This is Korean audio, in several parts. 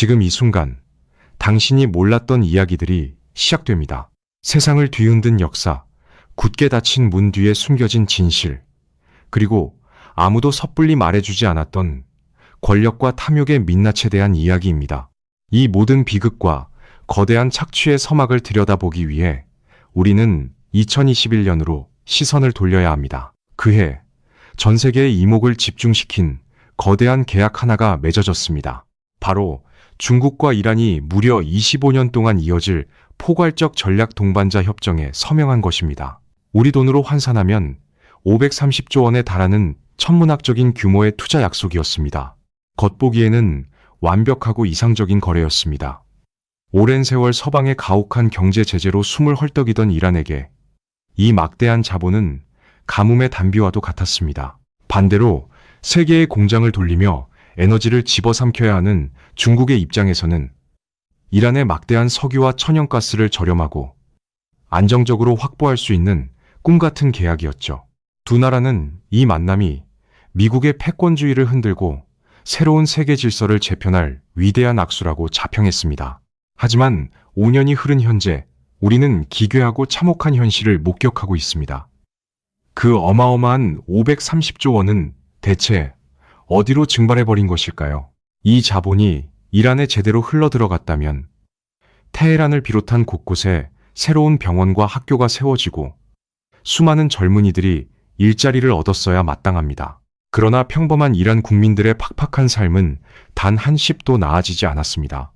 지금 이 순간 당신이 몰랐던 이야기들이 시작됩니다. 세상을 뒤흔든 역사, 굳게 닫힌 문 뒤에 숨겨진 진실, 그리고 아무도 섣불리 말해주지 않았던 권력과 탐욕의 민낯에 대한 이야기입니다. 이 모든 비극과 거대한 착취의 서막을 들여다보기 위해 우리는 2021년으로 시선을 돌려야 합니다. 그해 전 세계의 이목을 집중시킨 거대한 계약 하나가 맺어졌습니다. 바로 중국과 이란이 무려 25년 동안 이어질 포괄적 전략 동반자 협정에 서명한 것입니다. 우리 돈으로 환산하면 530조 원에 달하는 천문학적인 규모의 투자 약속이었습니다. 겉보기에는 완벽하고 이상적인 거래였습니다. 오랜 세월 서방의 가혹한 경제 제재로 숨을 헐떡이던 이란에게 이 막대한 자본은 가뭄의 단비와도 같았습니다. 반대로 세계의 공장을 돌리며 에너지를 집어삼켜야 하는 중국의 입장에서는 이란의 막대한 석유와 천연가스를 저렴하고 안정적으로 확보할 수 있는 꿈같은 계약이었죠. 두 나라는 이 만남이 미국의 패권주의를 흔들고 새로운 세계 질서를 재편할 위대한 악수라고 자평했습니다. 하지만 5년이 흐른 현재 우리는 기괴하고 참혹한 현실을 목격하고 있습니다. 그 어마어마한 530조 원은 대체 어디로 증발해버린 것일까요? 이 자본이 이란에 제대로 흘러들어갔다면 테헤란을 비롯한 곳곳에 새로운 병원과 학교가 세워지고 수많은 젊은이들이 일자리를 얻었어야 마땅합니다. 그러나 평범한 이란 국민들의 팍팍한 삶은 단 한 십도 나아지지 않았습니다.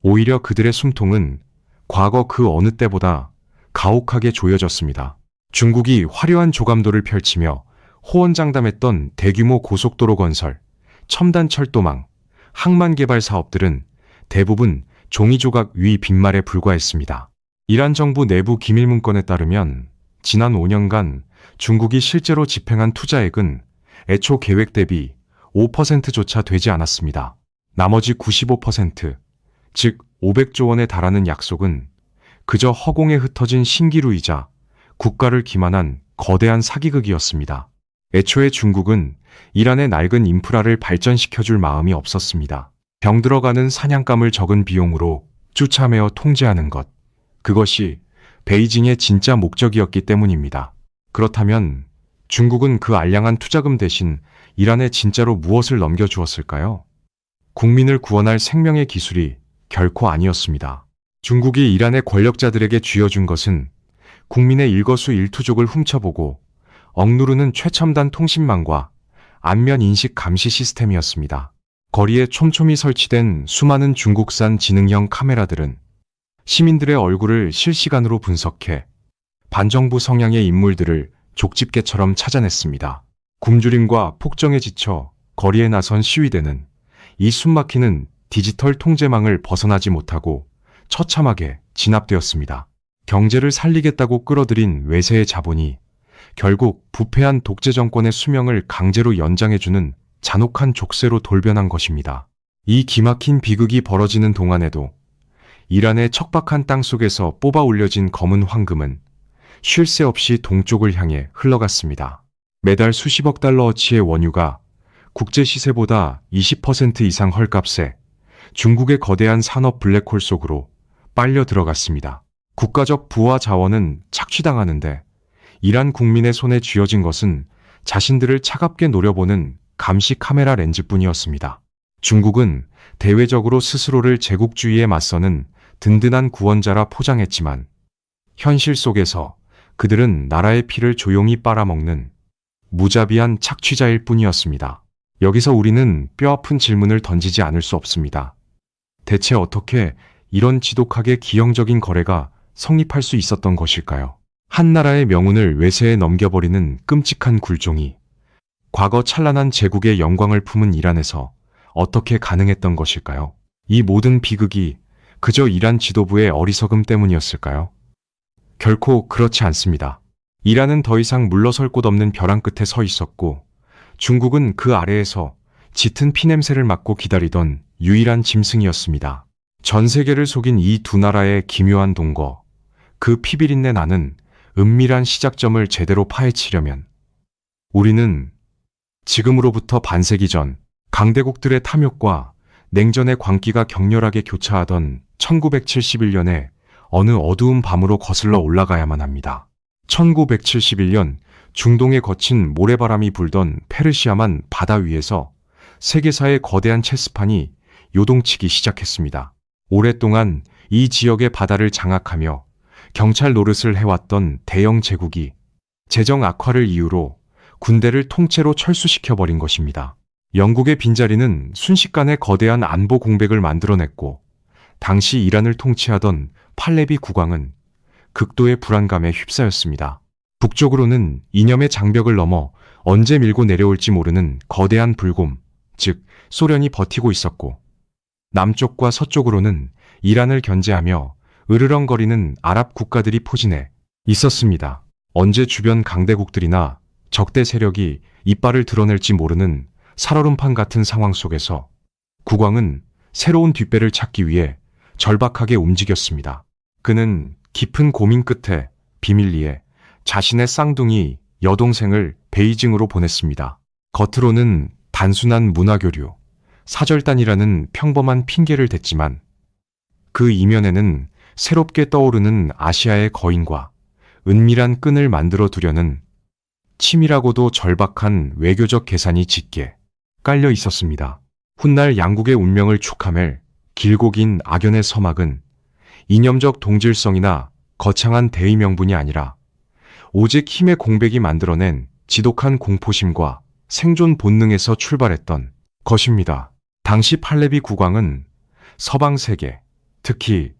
오히려 그들의 숨통은 과거 그 어느 때보다 가혹하게 조여졌습니다. 중국이 화려한 조감도를 펼치며 호언장담했던 대규모 고속도로 건설, 첨단 철도망, 항만 개발 사업들은 대부분 종이조각 위 빈말에 불과했습니다. 이란 정부 내부 기밀 문건에 따르면 지난 5년간 중국이 실제로 집행한 투자액은 애초 계획 대비 5%조차 되지 않았습니다. 나머지 95%, 즉 500조 원에 달하는 약속은 그저 허공에 흩어진 신기루이자 국가를 기만한 거대한 사기극이었습니다. 애초에 중국은 이란의 낡은 인프라를 발전시켜줄 마음이 없었습니다. 병들어가는 사냥감을 적은 비용으로 쫓아매어 통제하는 것, 그것이 베이징의 진짜 목적이었기 때문입니다. 그렇다면 중국은 그 알량한 투자금 대신 이란에 진짜로 무엇을 넘겨주었을까요? 국민을 구원할 생명의 기술이 결코 아니었습니다. 중국이 이란의 권력자들에게 쥐어준 것은 국민의 일거수일투족을 훔쳐보고 억누르는 최첨단 통신망과 안면 인식 감시 시스템이었습니다. 거리에 촘촘히 설치된 수많은 중국산 지능형 카메라들은 시민들의 얼굴을 실시간으로 분석해 반정부 성향의 인물들을 족집게처럼 찾아냈습니다. 굶주림과 폭정에 지쳐 거리에 나선 시위대는 이 숨막히는 디지털 통제망을 벗어나지 못하고 처참하게 진압되었습니다. 경제를 살리겠다고 끌어들인 외세의 자본이 결국 부패한 독재 정권의 수명을 강제로 연장해주는 잔혹한 족쇄로 돌변한 것입니다. 이 기막힌 비극이 벌어지는 동안에도 이란의 척박한 땅속에서 뽑아 올려진 검은 황금은 쉴 새 없이 동쪽을 향해 흘러갔습니다. 매달 수십억 달러어치의 원유가 국제 시세보다 20% 이상 헐값에 중국의 거대한 산업 블랙홀 속으로 빨려 들어갔습니다. 국가적 부와 자원은 착취당하는데 이란 국민의 손에 쥐어진 것은 자신들을 차갑게 노려보는 감시 카메라 렌즈뿐이었습니다. 중국은 대외적으로 스스로를 제국주의에 맞서는 든든한 구원자라 포장했지만 현실 속에서 그들은 나라의 피를 조용히 빨아먹는 무자비한 착취자일 뿐이었습니다. 여기서 우리는 뼈아픈 질문을 던지지 않을 수 없습니다. 대체 어떻게 이런 지독하게 기형적인 거래가 성립할 수 있었던 것일까요? 한 나라의 명운을 외세에 넘겨버리는 끔찍한 굴종이 과거 찬란한 제국의 영광을 품은 이란에서 어떻게 가능했던 것일까요? 이 모든 비극이 그저 이란 지도부의 어리석음 때문이었을까요? 결코 그렇지 않습니다. 이란은 더 이상 물러설 곳 없는 벼랑 끝에 서 있었고 중국은 그 아래에서 짙은 피냄새를 맡고 기다리던 유일한 짐승이었습니다. 전 세계를 속인 이 두 나라의 기묘한 동거, 그 피비린내 나는 은밀한 시작점을 제대로 파헤치려면 우리는 지금으로부터 반세기 전 강대국들의 탐욕과 냉전의 광기가 격렬하게 교차하던 1971년에 어느 어두운 밤으로 거슬러 올라가야만 합니다. 1971년 중동에 거친 모래바람이 불던 페르시아만 바다 위에서 세계사의 거대한 체스판이 요동치기 시작했습니다. 오랫동안 이 지역의 바다를 장악하며 경찰 노릇을 해왔던 대영 제국이 재정 악화를 이유로 군대를 통째로 철수시켜버린 것입니다. 영국의 빈자리는 순식간에 거대한 안보 공백을 만들어냈고 당시 이란을 통치하던 팔레비 국왕은 극도의 불안감에 휩싸였습니다. 북쪽으로는 이념의 장벽을 넘어 언제 밀고 내려올지 모르는 거대한 불곰, 즉 소련이 버티고 있었고 남쪽과 서쪽으로는 이란을 견제하며 으르렁거리는 아랍 국가들이 포진해 있었습니다. 언제 주변 강대국들이나 적대 세력이 이빨을 드러낼지 모르는 살얼음판 같은 상황 속에서 국왕은 새로운 뒷배를 찾기 위해 절박하게 움직였습니다. 그는 깊은 고민 끝에 비밀리에 자신의 쌍둥이 여동생을 베이징으로 보냈습니다. 겉으로는 단순한 문화교류, 사절단이라는 평범한 핑계를 댔지만 그 이면에는 새롭게 떠오르는 아시아의 거인과 은밀한 끈을 만들어 두려는 치밀하고도 절박한 외교적 계산이 짙게 깔려 있었습니다. 훗날 양국의 운명을 축하맬 길고 긴 악연의 서막은 이념적 동질성이나 거창한 대의 명분이 아니라 오직 힘의 공백이 만들어낸 지독한 공포심과 생존 본능에서 출발했던 것입니다. 당시 팔레비 국왕은 서방 세계, 특히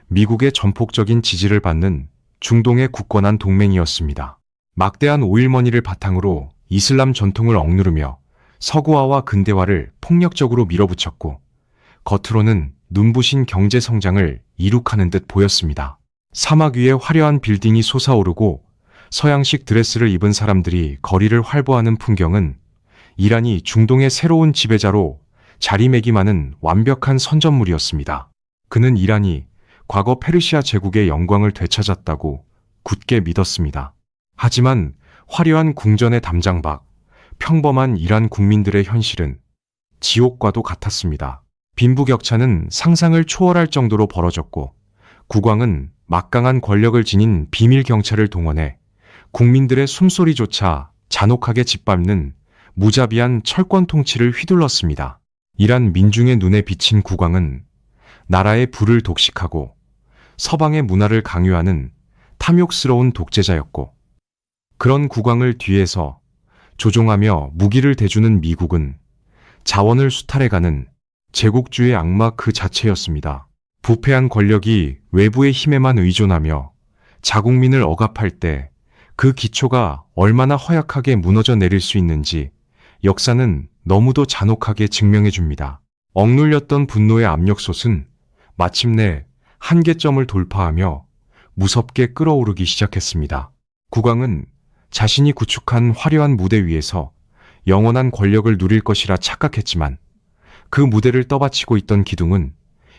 미국의 전폭적인 지지를 받는 중동의 굳건한 동맹이었습니다. 막대한 오일머니를 바탕으로 이슬람 전통을 억누르며 서구화와 근대화를 폭력적으로 밀어붙였고 겉으로는 눈부신 경제 성장을 이룩하는 듯 보였습니다. 사막 위에 화려한 빌딩이 솟아오르고 서양식 드레스를 입은 사람들이 거리를 활보하는 풍경은 이란이 중동의 새로운 지배자로 자리매김하는 완벽한 선전물이었습니다. 그는 이란이 과거 페르시아 제국의 영광을 되찾았다고 굳게 믿었습니다. 하지만 화려한 궁전의 담장 밖 평범한 이란 국민들의 현실은 지옥과도 같았습니다. 빈부격차는 상상을 초월할 정도로 벌어졌고 국왕은 막강한 권력을 지닌 비밀 경찰을 동원해 국민들의 숨소리조차 잔혹하게 짓밟는 무자비한 철권 통치를 휘둘렀습니다. 이란 민중의 눈에 비친 국왕은 나라의 부를 독식하고 서방의 문화를 강요하는 탐욕스러운 독재자였고 그런 국왕을 뒤에서 조종하며 무기를 대주는 미국은 자원을 수탈해가는 제국주의 악마 그 자체였습니다. 부패한 권력이 외부의 힘에만 의존하며 자국민을 억압할 때 그 기초가 얼마나 허약하게 무너져 내릴 수 있는지 역사는 너무도 잔혹하게 증명해 줍니다. 억눌렸던 분노의 압력솥은 마침내 한계점을 돌파하며 무섭게 끓어오르기 시작했습니다. 국왕은 자신이 구축한 화려한 무대 위에서 영원한 권력을 누릴 것이라 착각했지만 그 무대를 떠받치고 있던 기둥은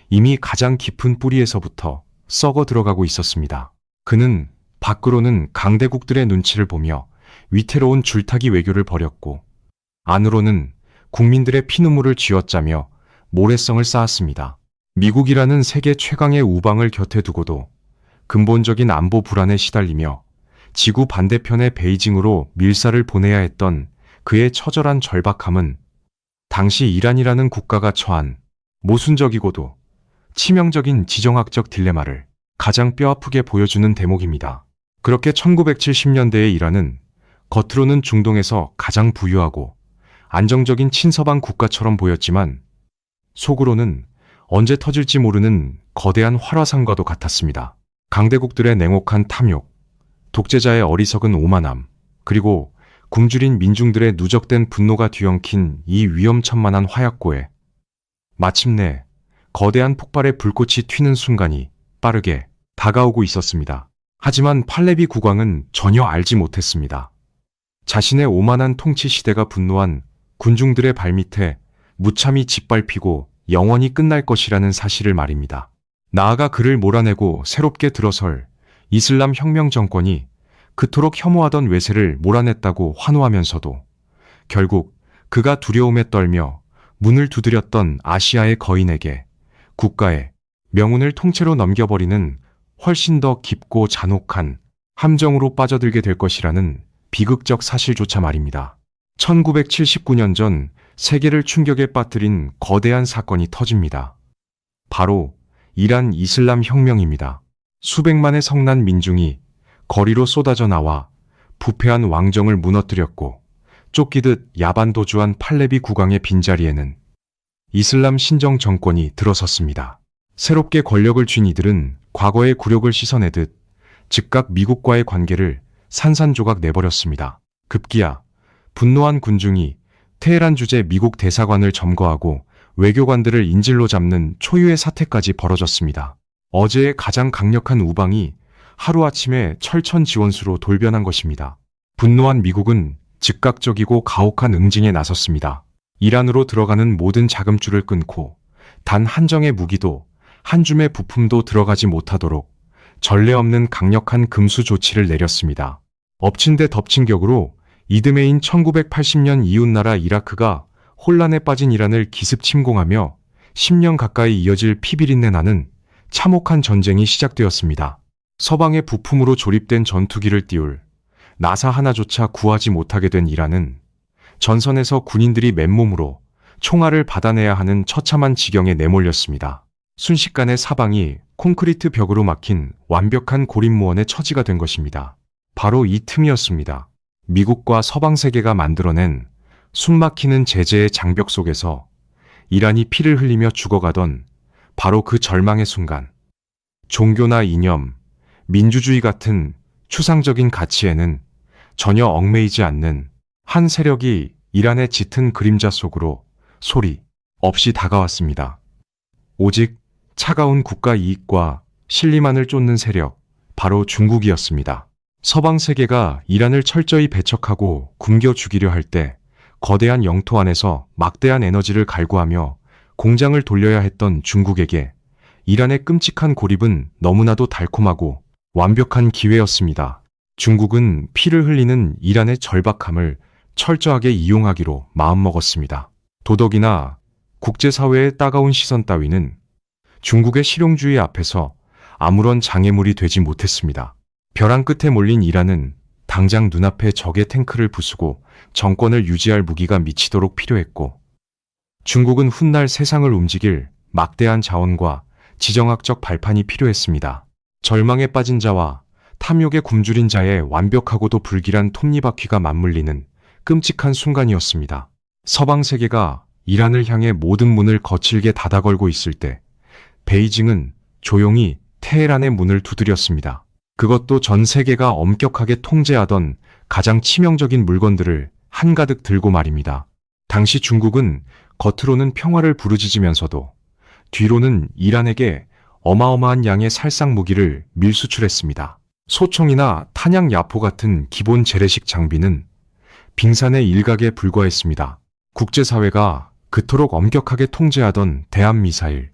이미 가장 깊은 뿌리에서부터 썩어 들어가고 있었습니다. 그는 밖으로는 강대국들의 눈치를 보며 위태로운 줄타기 외교를 벌였고 안으로는 국민들의 피눈물을 쥐어짜며 모래성을 쌓았습니다. 미국이라는 세계 최강의 우방을 곁에 두고도 근본적인 안보 불안에 시달리며 지구 반대편의 베이징으로 밀사를 보내야 했던 그의 처절한 절박함은 당시 이란이라는 국가가 처한 모순적이고도 치명적인 지정학적 딜레마를 가장 뼈아프게 보여주는 대목입니다. 그렇게 1970년대의 이란은 겉으로는 중동에서 가장 부유하고 안정적인 친서방 국가처럼 보였지만 속으로는 언제 터질지 모르는 거대한 활화산과도 같았습니다. 강대국들의 냉혹한 탐욕, 독재자의 어리석은 오만함, 그리고 굶주린 민중들의 누적된 분노가 뒤엉킨 이 위험천만한 화약고에 마침내 거대한 폭발의 불꽃이 튀는 순간이 빠르게 다가오고 있었습니다. 하지만 팔레비 국왕은 전혀 알지 못했습니다. 자신의 오만한 통치 시대가 분노한 군중들의 발밑에 무참히 짓밟히고 영원히 끝날 것이라는 사실을 말입니다. 나아가 그를 몰아내고 새롭게 들어설 이슬람 혁명 정권이 그토록 혐오하던 외세를 몰아냈다고 환호하면서도 결국 그가 두려움에 떨며 문을 두드렸던 아시아의 거인에게 국가의 명운을 통째로 넘겨버리는 훨씬 더 깊고 잔혹한 함정으로 빠져들게 될 것이라는 비극적 사실조차 말입니다. 1979년 전 세계를 충격에 빠뜨린 거대한 사건이 터집니다. 바로 이란 이슬람 혁명입니다. 수백만의 성난 민중이 거리로 쏟아져 나와 부패한 왕정을 무너뜨렸고 쫓기듯 야반도주한 팔레비 국왕의 빈자리에는 이슬람 신정 정권이 들어섰습니다. 새롭게 권력을 쥔 이들은 과거의 굴욕을 씻어내듯 즉각 미국과의 관계를 산산조각 내버렸습니다. 급기야 분노한 군중이 테헤란 주재 미국 대사관을 점거하고 외교관들을 인질로 잡는 초유의 사태까지 벌어졌습니다. 어제의 가장 강력한 우방이 하루아침에 철천 지원수로 돌변한 것입니다. 분노한 미국은 즉각적이고 가혹한 응징에 나섰습니다. 이란으로 들어가는 모든 자금줄을 끊고 단 한 정의 무기도 한 줌의 부품도 들어가지 못하도록 전례 없는 강력한 금수 조치를 내렸습니다. 엎친 데 덮친 격으로 이듬해인 1980년 이웃나라 이라크가 혼란에 빠진 이란을 기습 침공하며 10년 가까이 이어질 피비린내 나는 참혹한 전쟁이 시작되었습니다. 서방의 부품으로 조립된 전투기를 띄울 나사 하나조차 구하지 못하게 된 이란은 전선에서 군인들이 맨몸으로 총알을 받아내야 하는 처참한 지경에 내몰렸습니다. 순식간에 사방이 콘크리트 벽으로 막힌 완벽한 고립무원의 처지가 된 것입니다. 바로 이 틈이었습니다. 미국과 서방 세계가 만들어낸 숨막히는 제재의 장벽 속에서 이란이 피를 흘리며 죽어가던 바로 그 절망의 순간, 종교나 이념, 민주주의 같은 추상적인 가치에는 전혀 얽매이지 않는 한 세력이 이란의 짙은 그림자 속으로 소리 없이 다가왔습니다. 오직 차가운 국가 이익과 실리만을 쫓는 세력, 바로 중국이었습니다. 서방 세계가 이란을 철저히 배척하고 굶겨 죽이려 할 때 거대한 영토 안에서 막대한 에너지를 갈구하며 공장을 돌려야 했던 중국에게 이란의 끔찍한 고립은 너무나도 달콤하고 완벽한 기회였습니다. 중국은 피를 흘리는 이란의 절박함을 철저하게 이용하기로 마음먹었습니다. 도덕이나 국제사회의 따가운 시선 따위는 중국의 실용주의 앞에서 아무런 장애물이 되지 못했습니다. 벼랑 끝에 몰린 이란은 당장 눈앞에 적의 탱크를 부수고 정권을 유지할 무기가 미치도록 필요했고, 중국은 훗날 세상을 움직일 막대한 자원과 지정학적 발판이 필요했습니다. 절망에 빠진 자와 탐욕에 굶주린 자의 완벽하고도 불길한 톱니바퀴가 맞물리는 끔찍한 순간이었습니다. 서방 세계가 이란을 향해 모든 문을 거칠게 닫아걸고 있을 때 베이징은 조용히 테헤란의 문을 두드렸습니다. 그것도 전 세계가 엄격하게 통제하던 가장 치명적인 물건들을 한가득 들고 말입니다. 당시 중국은 겉으로는 평화를 부르짖으면서도 뒤로는 이란에게 어마어마한 양의 살상 무기를 밀수출했습니다. 소총이나 탄약 야포 같은 기본 재래식 장비는 빙산의 일각에 불과했습니다. 국제사회가 그토록 엄격하게 통제하던 대한미사일,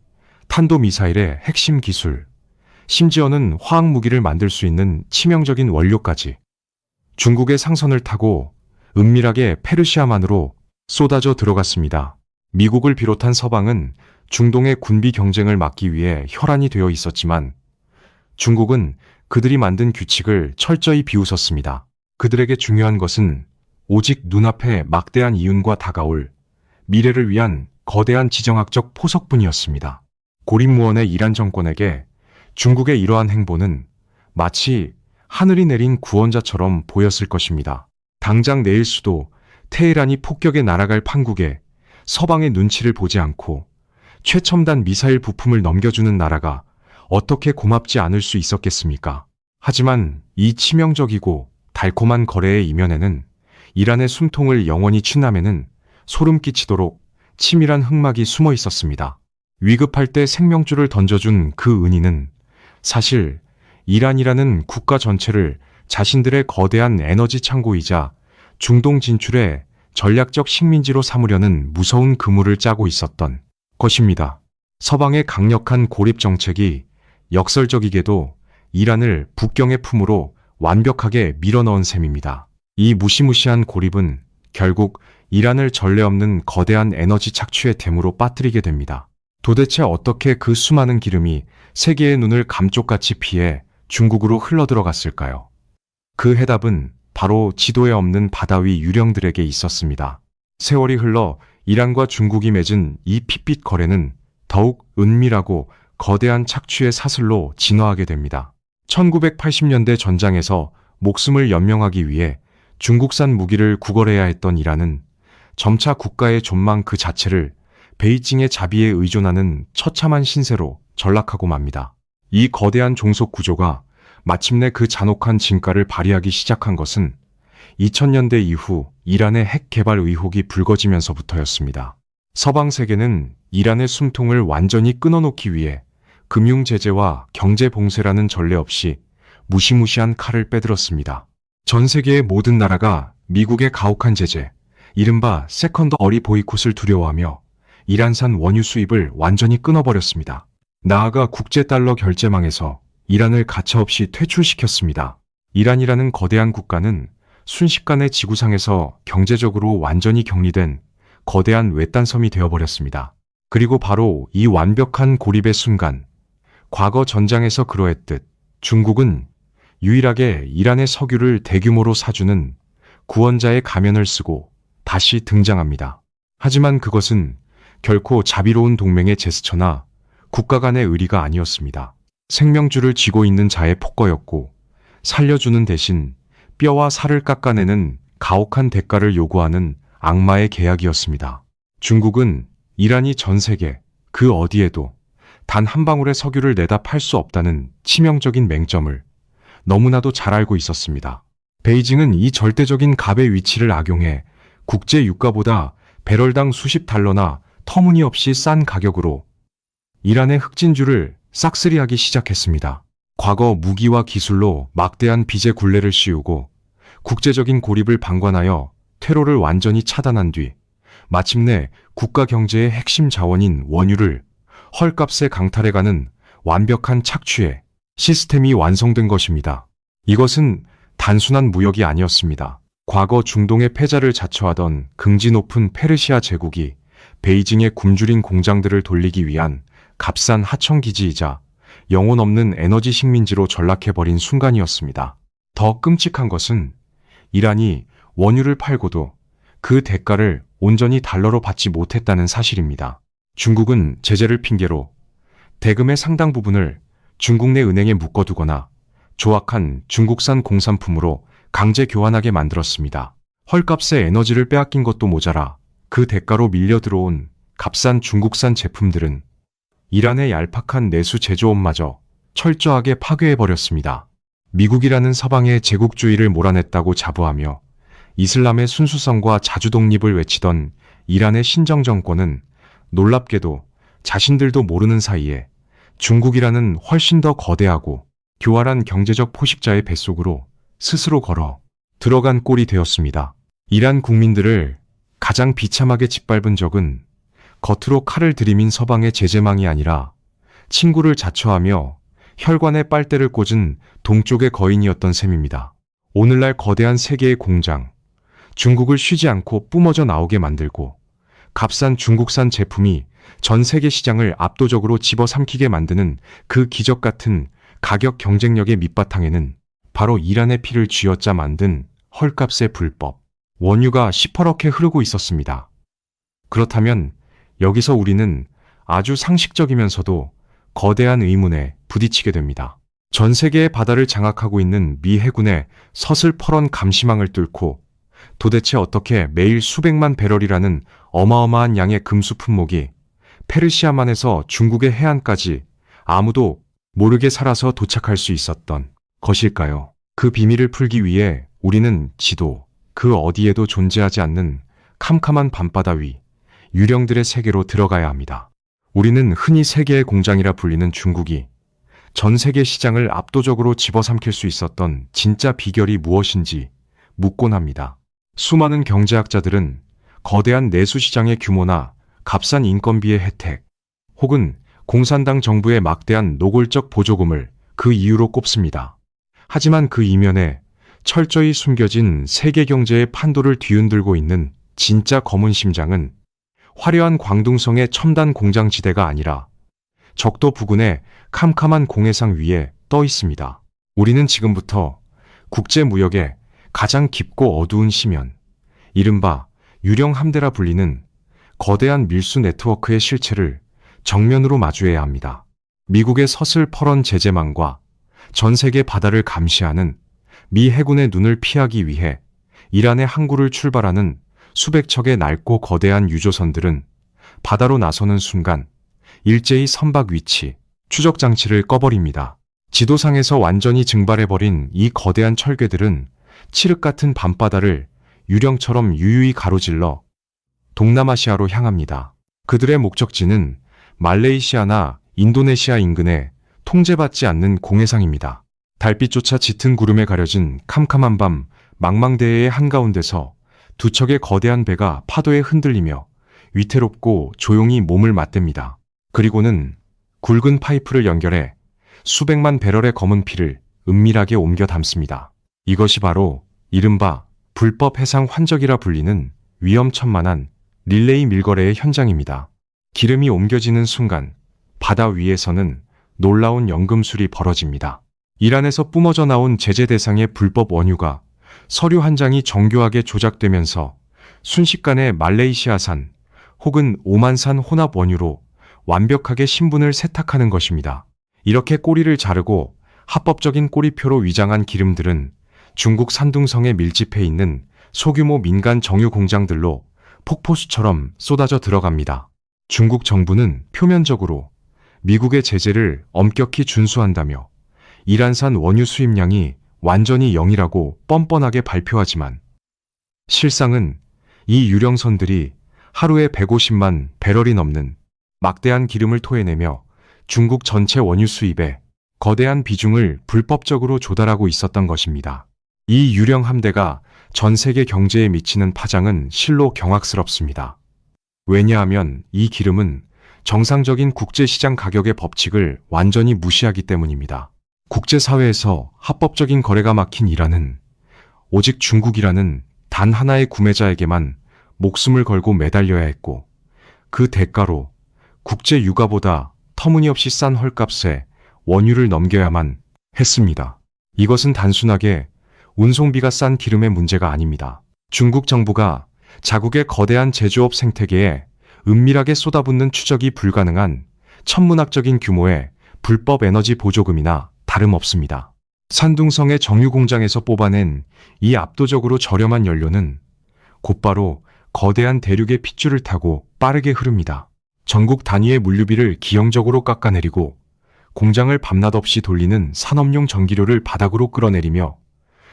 탄도미사일의 핵심 기술, 심지어는 화학무기를 만들 수 있는 치명적인 원료까지 중국의 상선을 타고 은밀하게 페르시아만으로 쏟아져 들어갔습니다. 미국을 비롯한 서방은 중동의 군비 경쟁을 막기 위해 혈안이 되어 있었지만 중국은 그들이 만든 규칙을 철저히 비웃었습니다. 그들에게 중요한 것은 오직 눈앞에 막대한 이윤과 다가올 미래를 위한 거대한 지정학적 포석뿐이었습니다. 고립무원의 이란 정권에게 중국의 이러한 행보는 마치 하늘이 내린 구원자처럼 보였을 것입니다. 당장 내일 수도 테헤란이 폭격에 날아갈 판국에 서방의 눈치를 보지 않고 최첨단 미사일 부품을 넘겨주는 나라가 어떻게 고맙지 않을 수 있었겠습니까? 하지만 이 치명적이고 달콤한 거래의 이면에는 이란의 숨통을 영원히 취남에는 소름 끼치도록 치밀한 흑막이 숨어 있었습니다. 위급할 때 생명줄을 던져준 그 은인은 사실 이란이라는 국가 전체를 자신들의 거대한 에너지 창고이자 중동 진출의 전략적 식민지로 삼으려는 무서운 그물을 짜고 있었던 것입니다. 서방의 강력한 고립 정책이 역설적이게도 이란을 북경의 품으로 완벽하게 밀어넣은 셈입니다. 이 무시무시한 고립은 결국 이란을 전례 없는 거대한 에너지 착취의 댐으로 빠뜨리게 됩니다. 도대체 어떻게 그 수많은 기름이 세계의 눈을 감쪽같이 피해 중국으로 흘러들어갔을까요? 그 해답은 바로 지도에 없는 바다 위 유령들에게 있었습니다. 세월이 흘러 이란과 중국이 맺은 이 핏빛 거래는 더욱 은밀하고 거대한 착취의 사슬로 진화하게 됩니다. 1980년대 전장에서 목숨을 연명하기 위해 중국산 무기를 구걸해야 했던 이란은 점차 국가의 존망 그 자체를 베이징의 자비에 의존하는 처참한 신세로 전락하고 맙니다. 이 거대한 종속 구조가 마침내 그 잔혹한 진가를 발휘하기 시작한 것은 2000년대 이후 이란의 핵 개발 의혹이 불거지면서부터였습니다. 서방 세계는 이란의 숨통을 완전히 끊어놓기 위해 금융 제재와 경제 봉쇄라는 전례 없이 무시무시한 칼을 빼들었습니다. 전 세계의 모든 나라가 미국의 가혹한 제재, 이른바 세컨드 어리 보이콧을 두려워하며 이란산 원유 수입을 완전히 끊어버렸습니다. 나아가 국제달러 결제망에서 이란을 가차없이 퇴출시켰습니다. 이란이라는 거대한 국가는 순식간에 지구상에서 경제적으로 완전히 격리된 거대한 외딴섬이 되어버렸습니다. 그리고 바로 이 완벽한 고립의 순간, 과거 전장에서 그러했듯 중국은 유일하게 이란의 석유를 대규모로 사주는 구원자의 가면을 쓰고 다시 등장합니다. 하지만 그것은 결코 자비로운 동맹의 제스처나 국가 간의 의리가 아니었습니다. 생명줄을 쥐고 있는 자의 폭거였고 살려주는 대신 뼈와 살을 깎아내는 가혹한 대가를 요구하는 악마의 계약이었습니다. 중국은 이란이 전 세계 그 어디에도 단 한 방울의 석유를 내다 팔 수 없다는 치명적인 맹점을 너무나도 잘 알고 있었습니다. 베이징은 이 절대적인 갑의 위치를 악용해 국제 유가보다 배럴당 수십 달러나 터무니없이 싼 가격으로 이란의 흑진주를 싹쓸이하기 시작했습니다. 과거 무기와 기술로 막대한 빚의 굴레를 씌우고 국제적인 고립을 방관하여 퇴로를 완전히 차단한 뒤 마침내 국가 경제의 핵심 자원인 원유를 헐값에 강탈해가는 완벽한 착취의 시스템이 완성된 것입니다. 이것은 단순한 무역이 아니었습니다. 과거 중동의 패자를 자처하던 긍지 높은 페르시아 제국이 베이징의 굶주린 공장들을 돌리기 위한 값싼 하청기지이자 영혼 없는 에너지 식민지로 전락해버린 순간이었습니다. 더 끔찍한 것은 이란이 원유를 팔고도 그 대가를 온전히 달러로 받지 못했다는 사실입니다. 중국은 제재를 핑계로 대금의 상당 부분을 중국 내 은행에 묶어두거나 조악한 중국산 공산품으로 강제 교환하게 만들었습니다. 헐값에 에너지를 빼앗긴 것도 모자라 그 대가로 밀려 들어온 값싼 중국산 제품들은 이란의 얄팍한 내수 제조업마저 철저하게 파괴해버렸습니다. 미국이라는 서방의 제국주의를 몰아냈다고 자부하며 이슬람의 순수성과 자주독립을 외치던 이란의 신정정권은 놀랍게도 자신들도 모르는 사이에 중국이라는 훨씬 더 거대하고 교활한 경제적 포식자의 뱃속으로 스스로 걸어 들어간 꼴이 되었습니다. 이란 국민들을 가장 비참하게 짓밟은 적은 겉으로 칼을 들이민 서방의 제재망이 아니라 친구를 자처하며 혈관에 빨대를 꽂은 동쪽의 거인이었던 셈입니다. 오늘날 거대한 세계의 공장, 중국을 쉬지 않고 뿜어져 나오게 만들고 값싼 중국산 제품이 전 세계 시장을 압도적으로 집어삼키게 만드는 그 기적 같은 가격 경쟁력의 밑바탕에는 바로 이란의 피를 쥐어짜 만든 헐값의 불법, 원유가 시퍼렇게 흐르고 있었습니다. 그렇다면 여기서 우리는 아주 상식적이면서도 거대한 의문에 부딪히게 됩니다. 전 세계의 바다를 장악하고 있는 미 해군의 서슬퍼런 감시망을 뚫고 도대체 어떻게 매일 수백만 배럴이라는 어마어마한 양의 금수 품목이 페르시아만에서 중국의 해안까지 아무도 모르게 살아서 도착할 수 있었던 것일까요? 그 비밀을 풀기 위해 우리는 지도 그 어디에도 존재하지 않는 캄캄한 밤바다 위 유령들의 세계로 들어가야 합니다. 우리는 흔히 세계의 공장이라 불리는 중국이 전 세계 시장을 압도적으로 집어삼킬 수 있었던 진짜 비결이 무엇인지 묻곤 합니다. 수많은 경제학자들은 거대한 내수시장의 규모나 값싼 인건비의 혜택, 혹은 공산당 정부의 막대한 노골적 보조금을 그 이유로 꼽습니다. 하지만 그 이면에 철저히 숨겨진 세계 경제의 판도를 뒤흔들고 있는 진짜 검은 심장은 화려한 광둥성의 첨단 공장지대가 아니라 적도 부근의 캄캄한 공해상 위에 떠 있습니다. 우리는 지금부터 국제무역의 가장 깊고 어두운 심연, 이른바 유령 함대라 불리는 거대한 밀수 네트워크의 실체를 정면으로 마주해야 합니다. 미국의 서슬퍼런 제재망과 전 세계 바다를 감시하는 미 해군의 눈을 피하기 위해 이란의 항구를 출발하는 수백 척의 낡고 거대한 유조선들은 바다로 나서는 순간 일제히 선박 위치, 추적 장치를 꺼버립니다. 지도상에서 완전히 증발해버린 이 거대한 철괴들은 칠흑 같은 밤바다를 유령처럼 유유히 가로질러 동남아시아로 향합니다. 그들의 목적지는 말레이시아나 인도네시아 인근의 통제받지 않는 공해상입니다. 달빛조차 짙은 구름에 가려진 캄캄한 밤 망망대해의 한가운데서 두 척의 거대한 배가 파도에 흔들리며 위태롭고 조용히 몸을 맞댑니다. 그리고는 굵은 파이프를 연결해 수백만 배럴의 검은 피를 은밀하게 옮겨 담습니다. 이것이 바로 이른바 불법 해상 환적이라 불리는 위험천만한 릴레이 밀거래의 현장입니다. 기름이 옮겨지는 순간 바다 위에서는 놀라운 연금술이 벌어집니다. 이란에서 뿜어져 나온 제재 대상의 불법 원유가 서류 한 장이 정교하게 조작되면서 순식간에 말레이시아산 혹은 오만산 혼합 원유로 완벽하게 신분을 세탁하는 것입니다. 이렇게 꼬리를 자르고 합법적인 꼬리표로 위장한 기름들은 중국 산둥성에 밀집해 있는 소규모 민간 정유 공장들로 폭포수처럼 쏟아져 들어갑니다. 중국 정부는 표면적으로 미국의 제재를 엄격히 준수한다며 이란산 원유 수입량이 완전히 0이라고 뻔뻔하게 발표하지만 실상은 이 유령선들이 하루에 150만 배럴이 넘는 막대한 기름을 토해내며 중국 전체 원유 수입에 거대한 비중을 불법적으로 조달하고 있었던 것입니다. 이 유령 함대가 전 세계 경제에 미치는 파장은 실로 경악스럽습니다. 왜냐하면 이 기름은 정상적인 국제시장 가격의 법칙을 완전히 무시하기 때문입니다. 국제사회에서 합법적인 거래가 막힌 이란은 오직 중국이라는 단 하나의 구매자에게만 목숨을 걸고 매달려야 했고 그 대가로 국제 유가보다 터무니없이 싼 헐값에 원유를 넘겨야만 했습니다. 이것은 단순하게 운송비가 싼 기름의 문제가 아닙니다. 중국 정부가 자국의 거대한 제조업 생태계에 은밀하게 쏟아붓는 추적이 불가능한 천문학적인 규모의 불법 에너지 보조금이나 다름없습니다. 산둥성의 정유공장에서 뽑아낸 이 압도적으로 저렴한 연료는 곧바로 거대한 대륙의 핏줄을 타고 빠르게 흐릅니다. 전국 단위의 물류비를 기형적으로 깎아내리고 공장을 밤낮 없이 돌리는 산업용 전기료를 바닥으로 끌어내리며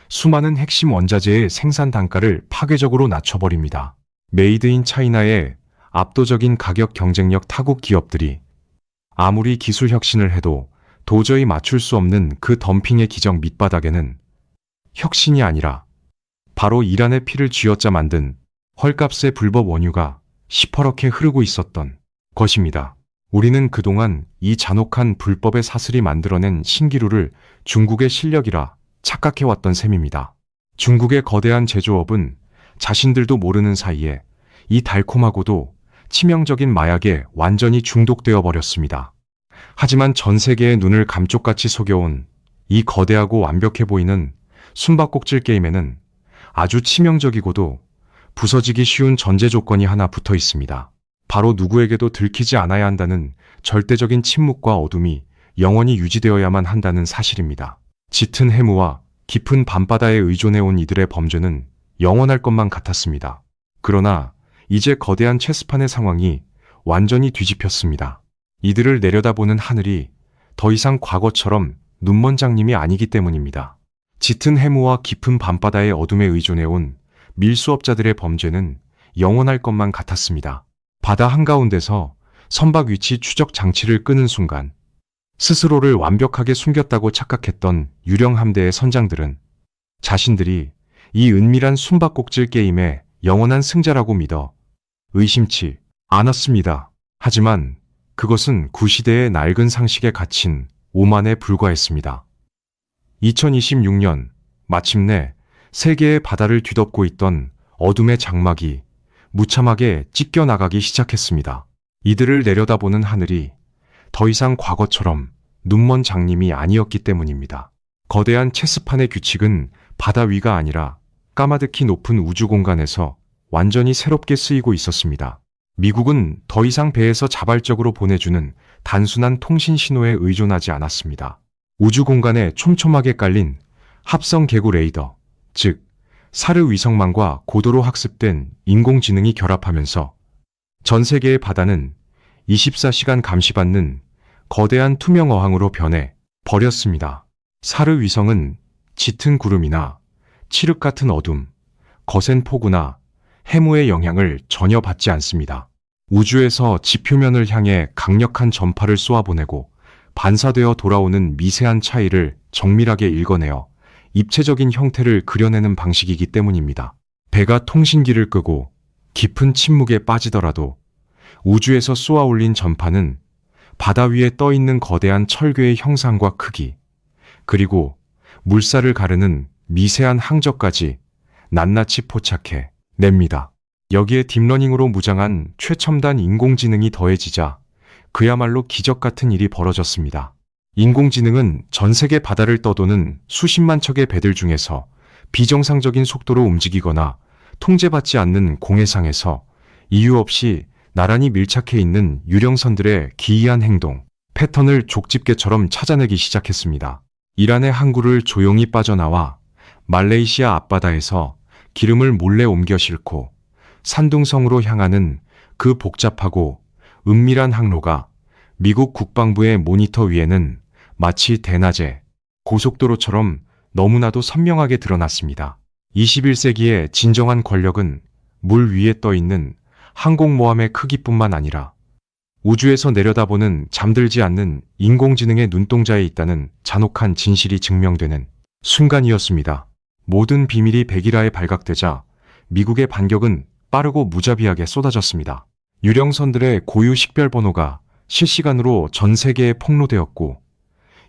수많은 핵심 원자재의 생산 단가를 파괴적으로 낮춰버립니다. 메이드 인 차이나의 압도적인 가격 경쟁력 타국 기업들이 아무리 기술 혁신을 해도 도저히 맞출 수 없는 그 덤핑의 기적 밑바닥에는 혁신이 아니라 바로 이란의 피를 쥐어짜 만든 헐값의 불법 원유가 시퍼렇게 흐르고 있었던 것입니다. 우리는 그동안 이 잔혹한 불법의 사슬이 만들어낸 신기루를 중국의 실력이라 착각해왔던 셈입니다. 중국의 거대한 제조업은 자신들도 모르는 사이에 이 달콤하고도 치명적인 마약에 완전히 중독되어 버렸습니다. 하지만 전 세계의 눈을 감쪽같이 속여온 이 거대하고 완벽해 보이는 숨바꼭질 게임에는 아주 치명적이고도 부서지기 쉬운 전제 조건이 하나 붙어 있습니다. 바로 누구에게도 들키지 않아야 한다는 절대적인 침묵과 어둠이 영원히 유지되어야만 한다는 사실입니다. 짙은 해무와 깊은 밤바다에 의존해온 이들의 범죄는 영원할 것만 같았습니다. 그러나 이제 거대한 체스판의 상황이 완전히 뒤집혔습니다. 이들을 내려다보는 하늘이 더 이상 과거처럼 눈먼 장님이 아니기 때문입니다. 짙은 해무와 깊은 밤바다의 어둠에 의존해온 밀수업자들의 범죄는 영원할 것만 같았습니다. 바다 한가운데서 선박 위치 추적 장치를 끄는 순간 스스로를 완벽하게 숨겼다고 착각했던 유령 함대의 선장들은 자신들이 이 은밀한 숨바꼭질 게임의 영원한 승자라고 믿어 의심치 않았습니다. 하지만 그것은 구시대의 낡은 상식에 갇힌 오만에 불과했습니다. 2026년 마침내 세계의 바다를 뒤덮고 있던 어둠의 장막이 무참하게 찢겨나가기 시작했습니다. 이들을 내려다보는 하늘이 더 이상 과거처럼 눈먼 장님이 아니었기 때문입니다. 거대한 체스판의 규칙은 바다 위가 아니라 까마득히 높은 우주 공간에서 완전히 새롭게 쓰이고 있었습니다. 미국은 더 이상 배에서 자발적으로 보내주는 단순한 통신 신호에 의존하지 않았습니다. 우주 공간에 촘촘하게 깔린 합성 개구 레이더, 즉 사르 위성망과 고도로 학습된 인공지능이 결합하면서 전 세계의 바다는 24시간 감시받는 거대한 투명 어항으로 변해 버렸습니다. 사르 위성은 짙은 구름이나 칠흑 같은 어둠, 거센 폭우나 해무의 영향을 전혀 받지 않습니다. 우주에서 지표면을 향해 강력한 전파를 쏘아보내고 반사되어 돌아오는 미세한 차이를 정밀하게 읽어내어 입체적인 형태를 그려내는 방식이기 때문입니다. 배가 통신기를 끄고 깊은 침묵에 빠지더라도 우주에서 쏘아올린 전파는 바다 위에 떠있는 거대한 철괴의 형상과 크기, 그리고 물살을 가르는 미세한 항저까지 낱낱이 포착해 냅니다. 여기에 딥러닝으로 무장한 최첨단 인공지능이 더해지자 그야말로 기적 같은 일이 벌어졌습니다. 인공지능은 전 세계 바다를 떠도는 수십만 척의 배들 중에서 비정상적인 속도로 움직이거나 통제받지 않는 공해상에서 이유 없이 나란히 밀착해 있는 유령선들의 기이한 행동, 패턴을 족집게처럼 찾아내기 시작했습니다. 이란의 항구를 조용히 빠져나와 말레이시아 앞바다에서 기름을 몰래 옮겨 싣고 산둥성으로 향하는 그 복잡하고 은밀한 항로가 미국 국방부의 모니터 위에는 마치 대낮에 고속도로처럼 너무나도 선명하게 드러났습니다. 21세기의 진정한 권력은 물 위에 떠있는 항공모함의 크기뿐만 아니라 우주에서 내려다보는 잠들지 않는 인공지능의 눈동자에 있다는 잔혹한 진실이 증명되는 순간이었습니다. 모든 비밀이 백일하에 발각되자 미국의 반격은 빠르고 무자비하게 쏟아졌습니다. 유령선들의 고유 식별번호가 실시간으로 전 세계에 폭로되었고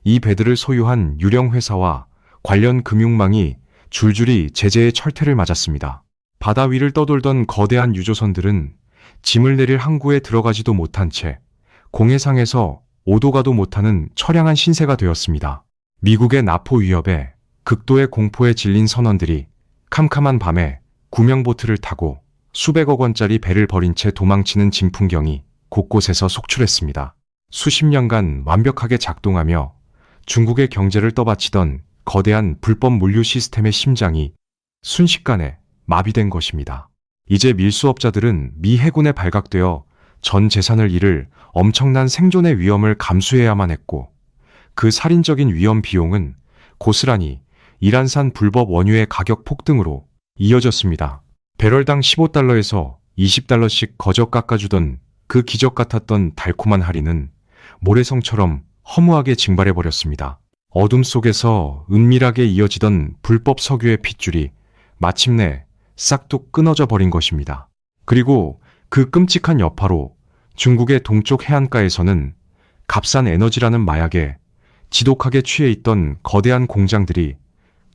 이 배들을 소유한 유령회사와 관련 금융망이 줄줄이 제재의 철퇴를 맞았습니다. 바다 위를 떠돌던 거대한 유조선들은 짐을 내릴 항구에 들어가지도 못한 채 공해상에서 오도 가도 못하는 처량한 신세가 되었습니다. 미국의 나포 위협에 극도의 공포에 질린 선원들이 캄캄한 밤에 구명보트를 타고 수백억 원짜리 배를 버린 채 도망치는 진풍경이 곳곳에서 속출했습니다. 수십 년간 완벽하게 작동하며 중국의 경제를 떠받치던 거대한 불법 물류 시스템의 심장이 순식간에 마비된 것입니다. 이제 밀수업자들은 미 해군에 발각되어 전 재산을 잃을 엄청난 생존의 위험을 감수해야만 했고 그 살인적인 위험 비용은 고스란히 이란산 불법 원유의 가격 폭등으로 이어졌습니다. 배럴당 15달러에서 20달러씩 거저 깎아주던 그 기적 같았던 달콤한 할인은 모래성처럼 허무하게 증발해버렸습니다. 어둠 속에서 은밀하게 이어지던 불법 석유의 핏줄이 마침내 싹둑 끊어져 버린 것입니다. 그리고 그 끔찍한 여파로 중국의 동쪽 해안가에서는 값싼 에너지라는 마약에 지독하게 취해 있던 거대한 공장들이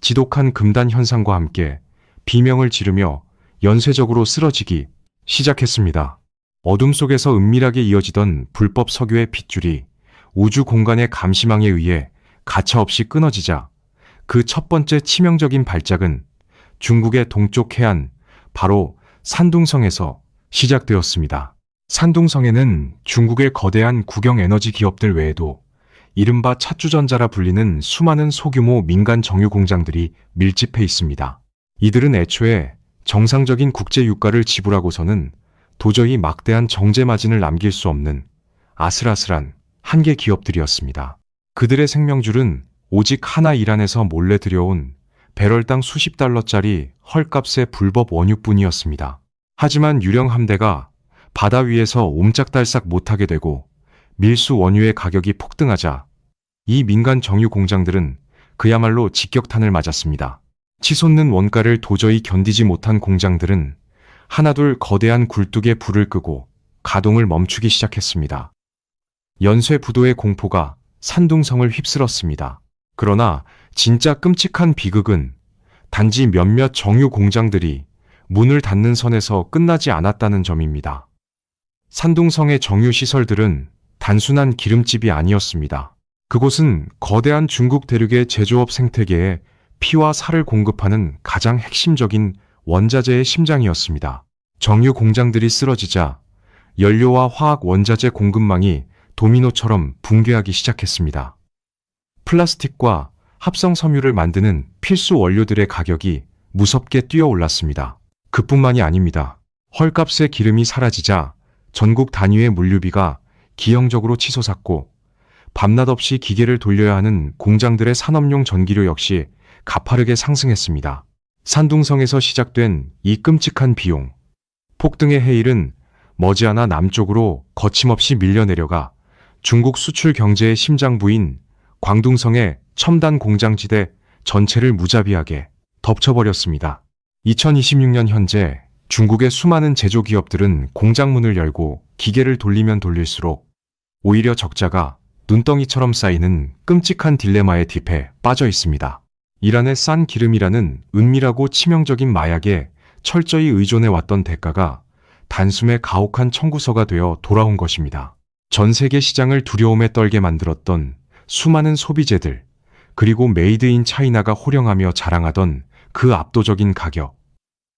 지독한 금단 현상과 함께 비명을 지르며 연쇄적으로 쓰러지기 시작했습니다. 어둠 속에서 은밀하게 이어지던 불법 석유의 핏줄이 우주 공간의 감시망에 의해 가차없이 끊어지자 그 첫 번째 치명적인 발작은 중국의 동쪽 해안, 바로 산둥성에서 시작되었습니다. 산둥성에는 중국의 거대한 국영에너지 기업들 외에도 이른바 찻주전자라 불리는 수많은 소규모 민간 정유 공장들이 밀집해 있습니다. 이들은 애초에 정상적인 국제 유가를 지불하고서는 도저히 막대한 정제 마진을 남길 수 없는 아슬아슬한 한계 기업들이었습니다. 그들의 생명줄은 오직 하나 이란에서 몰래 들여온 배럴당 수십 달러짜리 헐값의 불법 원유뿐이었습니다. 하지만 유령 함대가 바다 위에서 옴짝달싹 못하게 되고 밀수 원유의 가격이 폭등하자 이 민간 정유 공장들은 그야말로 직격탄을 맞았습니다. 치솟는 원가를 도저히 견디지 못한 공장들은 하나둘 거대한 굴뚝에 불을 끄고 가동을 멈추기 시작했습니다. 연쇄부도의 공포가 산둥성을 휩쓸었습니다. 그러나 진짜 끔찍한 비극은 단지 몇몇 정유 공장들이 문을 닫는 선에서 끝나지 않았다는 점입니다. 산둥성의 정유시설들은 단순한 기름집이 아니었습니다. 그곳은 거대한 중국 대륙의 제조업 생태계에 피와 살을 공급하는 가장 핵심적인 원자재의 심장이었습니다. 정유 공장들이 쓰러지자 연료와 화학 원자재 공급망이 도미노처럼 붕괴하기 시작했습니다. 플라스틱과 합성 섬유를 만드는 필수 원료들의 가격이 무섭게 뛰어올랐습니다. 그뿐만이 아닙니다. 헐값의 기름이 사라지자 전국 단위의 물류비가 기형적으로 치솟았고 밤낮 없이 기계를 돌려야 하는 공장들의 산업용 전기료 역시 가파르게 상승했습니다. 산둥성에서 시작된 이 끔찍한 비용, 폭등의 해일은 머지않아 남쪽으로 거침없이 밀려내려가 중국 수출 경제의 심장부인 광둥성의 첨단 공장지대 전체를 무자비하게 덮쳐버렸습니다. 2026년 현재 중국의 수많은 제조기업들은 공장문을 열고 기계를 돌리면 돌릴수록 오히려 적자가 눈덩이처럼 쌓이는 끔찍한 딜레마의 딥에 빠져 있습니다. 이란의 싼 기름이라는 은밀하고 치명적인 마약에 철저히 의존해왔던 대가가 단숨에 가혹한 청구서가 되어 돌아온 것입니다. 전 세계 시장을 두려움에 떨게 만들었던 수많은 소비재들, 그리고 메이드 인 차이나가 호령하며 자랑하던 그 압도적인 가격,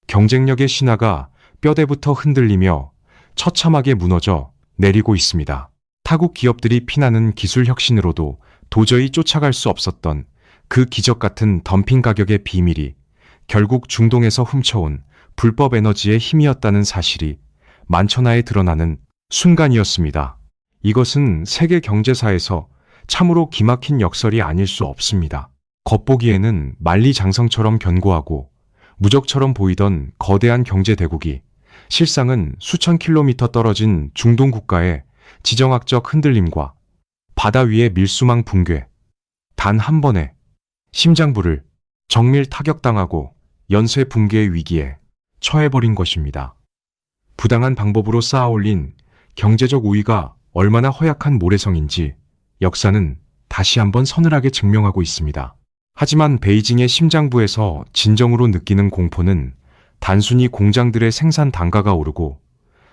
경쟁력의 신화가 뼈대부터 흔들리며 처참하게 무너져 내리고 있습니다. 타국 기업들이 피나는 기술 혁신으로도 도저히 쫓아갈 수 없었던 그 기적 같은 덤핑 가격의 비밀이 결국 중동에서 훔쳐온 불법 에너지의 힘이었다는 사실이 만천하에 드러나는 순간이었습니다. 이것은 세계 경제사에서 참으로 기막힌 역설이 아닐 수 없습니다. 겉보기에는 만리장성처럼 견고하고 무적처럼 보이던 거대한 경제 대국이 실상은 수천 킬로미터 떨어진 중동 국가의 지정학적 흔들림과 바다 위의 밀수망 붕괴, 단 한 번에 심장부를 정밀 타격당하고 연쇄 붕괴의 위기에 처해버린 것입니다. 부당한 방법으로 쌓아올린 경제적 우위가 얼마나 허약한 모래성인지 역사는 다시 한번 서늘하게 증명하고 있습니다. 하지만 베이징의 심장부에서 진정으로 느끼는 공포는 단순히 공장들의 생산 단가가 오르고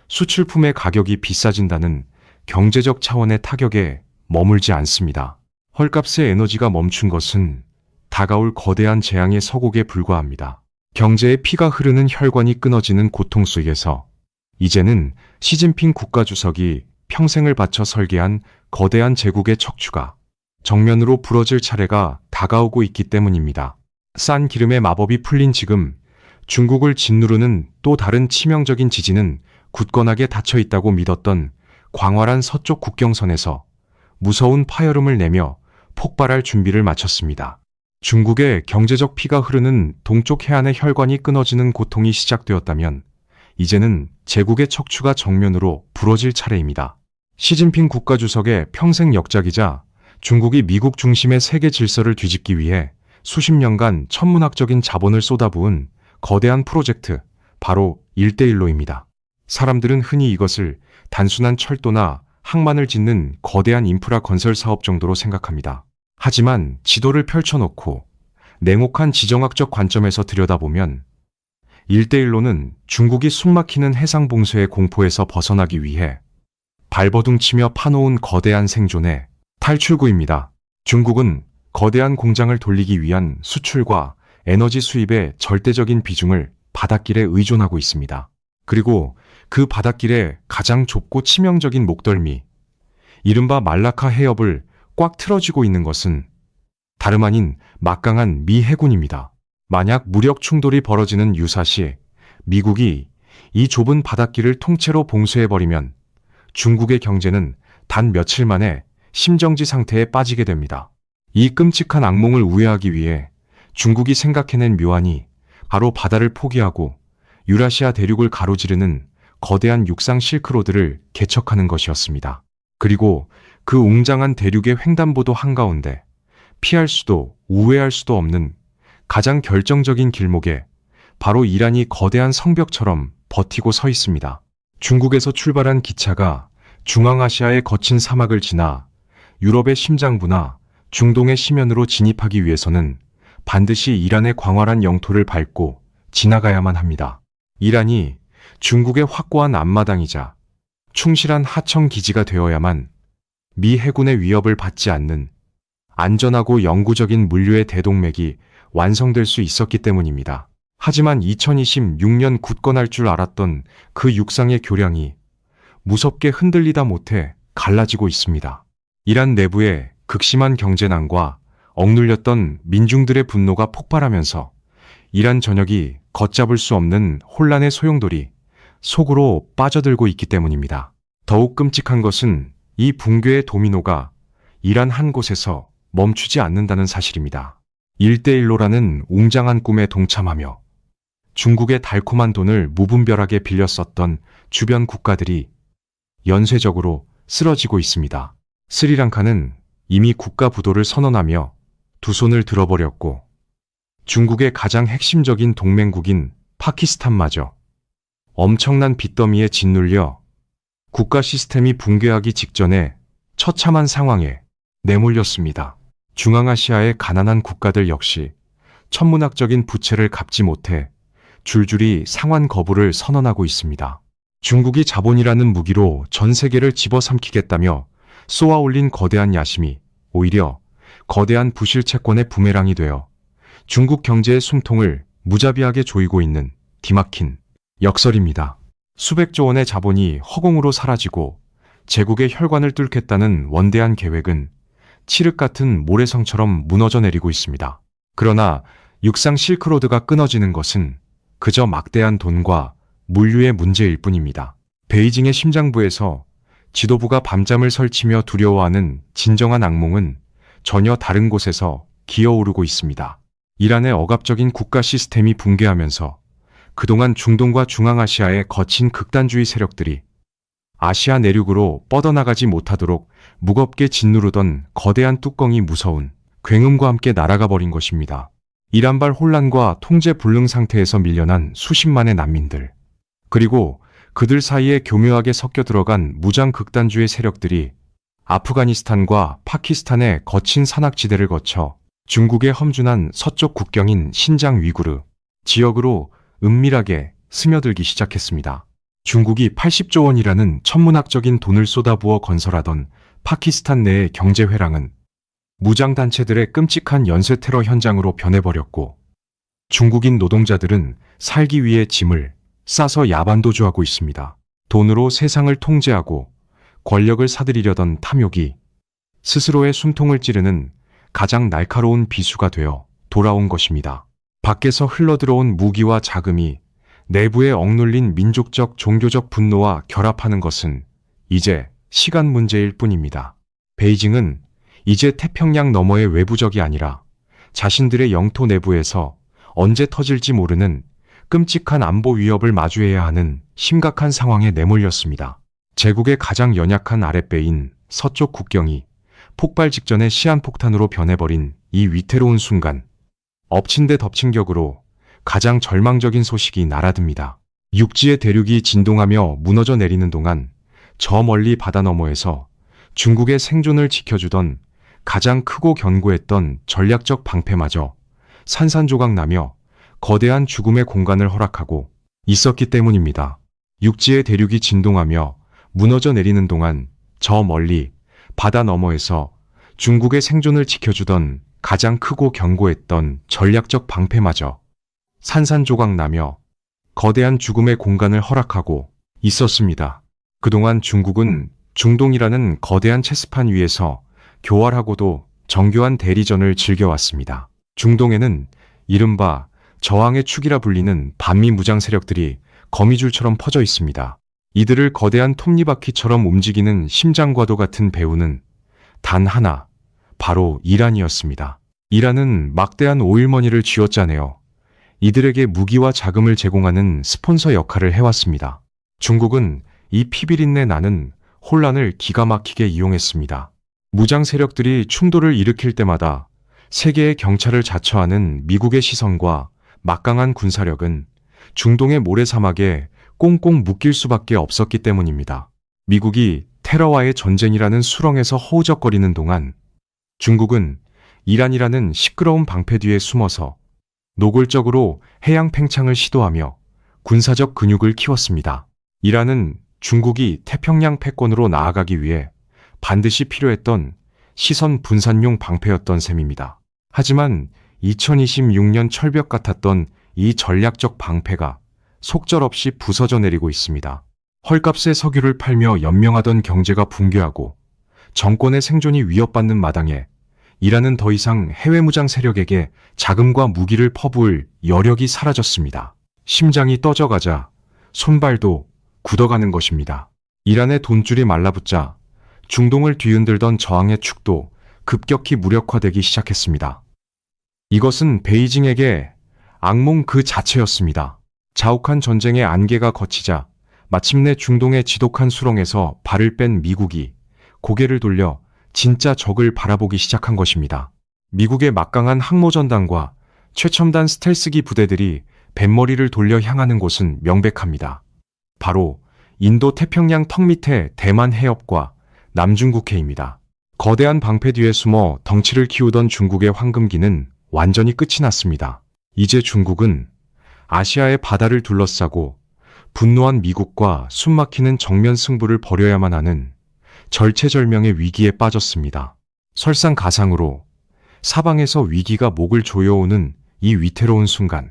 수출품의 가격이 비싸진다는 경제적 차원의 타격에 머물지 않습니다. 헐값의 에너지가 멈춘 것은 다가올 거대한 재앙의 서곡에 불과합니다. 경제의 피가 흐르는 혈관이 끊어지는 고통 속에서 이제는 시진핑 국가주석이 평생을 바쳐 설계한 거대한 제국의 척추가 정면으로 부러질 차례가 다가오고 있기 때문입니다. 싼 기름의 마법이 풀린 지금 중국을 짓누르는 또 다른 치명적인 지진은 굳건하게 닫혀 있다고 믿었던 광활한 서쪽 국경선에서 무서운 파열음을 내며 폭발할 준비를 마쳤습니다. 중국의 경제적 피가 흐르는 동쪽 해안의 혈관이 끊어지는 고통이 시작되었다면 이제는 제국의 척추가 정면으로 부러질 차례입니다. 시진핑 국가주석의 평생 역작이자 중국이 미국 중심의 세계 질서를 뒤집기 위해 수십 년간 천문학적인 자본을 쏟아부은 거대한 프로젝트, 바로 1대1로입니다. 사람들은 흔히 이것을 단순한 철도나 항만을 짓는 거대한 인프라 건설 사업 정도로 생각합니다. 하지만 지도를 펼쳐놓고 냉혹한 지정학적 관점에서 들여다보면 1대1로는 중국이 숨막히는 해상 봉쇄의 공포에서 벗어나기 위해 발버둥치며 파놓은 거대한 생존의 탈출구입니다. 중국은 거대한 공장을 돌리기 위한 수출과 에너지 수입의 절대적인 비중을 바닷길에 의존하고 있습니다. 그리고 그 바닷길의 가장 좁고 치명적인 목덜미, 이른바 말라카 해협을 꽉 틀어쥐고 있는 것은 다름 아닌 막강한 미 해군입니다. 만약 무력 충돌이 벌어지는 유사시 미국이 이 좁은 바닷길을 통째로 봉쇄해버리면 중국의 경제는 단 며칠 만에 심정지 상태에 빠지게 됩니다. 이 끔찍한 악몽을 우회하기 위해 중국이 생각해낸 묘안이 바로 바다를 포기하고 유라시아 대륙을 가로지르는 거대한 육상 실크로드를 개척하는 것이었습니다. 그리고 그 웅장한 대륙의 횡단보도 한가운데 피할 수도 우회할 수도 없는 가장 결정적인 길목에 바로 이란이 거대한 성벽처럼 버티고 서 있습니다. 중국에서 출발한 기차가 중앙아시아의 거친 사막을 지나 유럽의 심장부나 중동의 심연으로 진입하기 위해서는 반드시 이란의 광활한 영토를 밟고 지나가야만 합니다. 이란이 중국의 확고한 앞마당이자 충실한 하청 기지가 되어야만 미 해군의 위협을 받지 않는 안전하고 영구적인 물류의 대동맥이 완성될 수 있었기 때문입니다. 하지만 2026년 굳건할 줄 알았던 그 육상의 교량이 무섭게 흔들리다 못해 갈라지고 있습니다. 이란 내부의 극심한 경제난과 억눌렸던 민중들의 분노가 폭발하면서 이란 전역이 걷잡을 수 없는 혼란의 소용돌이 속으로 빠져들고 있기 때문입니다. 더욱 끔찍한 것은 이 붕괴의 도미노가 이란 한 곳에서 멈추지 않는다는 사실입니다. 1대1로라는 웅장한 꿈에 동참하며 중국의 달콤한 돈을 무분별하게 빌려 썼던 주변 국가들이 연쇄적으로 쓰러지고 있습니다. 스리랑카는 이미 국가 부도를 선언하며 두 손을 들어버렸고 중국의 가장 핵심적인 동맹국인 파키스탄마저 엄청난 빚더미에 짓눌려 국가 시스템이 붕괴하기 직전에 처참한 상황에 내몰렸습니다. 중앙아시아의 가난한 국가들 역시 천문학적인 부채를 갚지 못해 줄줄이 상환 거부를 선언하고 있습니다. 중국이 자본이라는 무기로 전 세계를 집어삼키겠다며 쏘아올린 거대한 야심이 오히려 거대한 부실 채권의 부메랑이 되어 중국 경제의 숨통을 무자비하게 조이고 있는 기막힌 역설입니다. 수백조 원의 자본이 허공으로 사라지고 제국의 혈관을 뚫겠다는 원대한 계획은 칠흑 같은 모래성처럼 무너져 내리고 있습니다. 그러나 육상 실크로드가 끊어지는 것은 그저 막대한 돈과 물류의 문제일 뿐입니다. 베이징의 심장부에서 지도부가 밤잠을 설치며 두려워하는 진정한 악몽은 전혀 다른 곳에서 기어오르고 있습니다. 이란의 억압적인 국가 시스템이 붕괴하면서 그동안 중동과 중앙아시아의 거친 극단주의 세력들이 아시아 내륙으로 뻗어나가지 못하도록 무겁게 짓누르던 거대한 뚜껑이 무서운 굉음과 함께 날아가 버린 것입니다. 이란발 혼란과 통제 불능 상태에서 밀려난 수십만의 난민들, 그리고 그들 사이에 교묘하게 섞여 들어간 무장 극단주의 세력들이 아프가니스탄과 파키스탄의 거친 산악지대를 거쳐 중국의 험준한 서쪽 국경인 신장 위구르 지역으로 은밀하게 스며들기 시작했습니다. 중국이 80조 원이라는 천문학적인 돈을 쏟아부어 건설하던 파키스탄 내의 경제 회랑은 무장단체들의 끔찍한 연쇄 테러 현장으로 변해버렸고 중국인 노동자들은 살기 위해 짐을 싸서 야반도주하고 있습니다. 돈으로 세상을 통제하고 권력을 사들이려던 탐욕이 스스로의 숨통을 찌르는 가장 날카로운 비수가 되어 돌아온 것입니다. 밖에서 흘러들어온 무기와 자금이 내부에 억눌린 민족적 종교적 분노와 결합하는 것은 이제 시간 문제일 뿐입니다. 베이징은 이제 태평양 너머의 외부적이 아니라 자신들의 영토 내부에서 언제 터질지 모르는 끔찍한 안보 위협을 마주해야 하는 심각한 상황에 내몰렸습니다. 제국의 가장 연약한 아랫배인 서쪽 국경이 폭발 직전에 시한폭탄으로 변해버린 이 위태로운 순간, 엎친 데 덮친 격으로 가장 절망적인 소식이 날아듭니다. 육지의 대륙이 진동하며 무너져 내리는 동안 저 멀리 바다 너머에서 중국의 생존을 지켜주던 가장 크고 견고했던 전략적 방패마저 산산조각 나며 거대한 죽음의 공간을 허락하고 있었기 때문입니다. 육지의 대륙이 진동하며 무너져 내리는 동안 저 멀리 바다 너머에서 중국의 생존을 지켜주던 가장 크고 견고했던 전략적 방패마저 산산조각 나며 거대한 죽음의 공간을 허락하고 있었습니다. 그동안 중국은 중동이라는 거대한 체스판 위에서 교활하고도 정교한 대리전을 즐겨왔습니다. 중동에는 이른바 저항의 축이라 불리는 반미 무장 세력들이 거미줄처럼 퍼져 있습니다. 이들을 거대한 톱니바퀴처럼 움직이는 심장과도 같은 배후는 단 하나, 바로 이란이었습니다. 이란은 막대한 오일머니를 쥐어짜내어 이들에게 무기와 자금을 제공하는 스폰서 역할을 해왔습니다. 중국은 이 피비린내 나는 혼란을 기가 막히게 이용했습니다. 무장 세력들이 충돌을 일으킬 때마다 세계의 경찰을 자처하는 미국의 시선과 막강한 군사력은 중동의 모래사막에 꽁꽁 묶일 수밖에 없었기 때문입니다. 미국이 테러와의 전쟁이라는 수렁에서 허우적거리는 동안 중국은 이란이라는 시끄러운 방패 뒤에 숨어서 노골적으로 해양 팽창을 시도하며 군사적 근육을 키웠습니다. 이란은 중국이 태평양 패권으로 나아가기 위해 반드시 필요했던 시선 분산용 방패였던 셈입니다. 하지만 2026년 철벽 같았던 이 전략적 방패가 속절없이 부서져 내리고 있습니다. 헐값에 석유를 팔며 연명하던 경제가 붕괴하고 정권의 생존이 위협받는 마당에 이란은 더 이상 해외 무장 세력에게 자금과 무기를 퍼부을 여력이 사라졌습니다. 심장이 떠져가자 손발도 굳어가는 것입니다. 이란의 돈줄이 말라붙자 중동을 뒤흔들던 저항의 축도 급격히 무력화되기 시작했습니다. 이것은 베이징에게 악몽 그 자체였습니다. 자욱한 전쟁의 안개가 걷히자 마침내 중동의 지독한 수렁에서 발을 뺀 미국이 고개를 돌려 진짜 적을 바라보기 시작한 것입니다. 미국의 막강한 항모전단과 최첨단 스텔스기 부대들이 뱃머리를 돌려 향하는 곳은 명백합니다. 바로 인도 태평양 턱 밑에 대만 해협과 남중국해입니다. 거대한 방패 뒤에 숨어 덩치를 키우던 중국의 황금기는 완전히 끝이 났습니다. 이제 중국은 아시아의 바다를 둘러싸고 분노한 미국과 숨막히는 정면 승부를 벌여야만 하는 절체절명의 위기에 빠졌습니다. 설상가상으로 사방에서 위기가 목을 조여오는 이 위태로운 순간,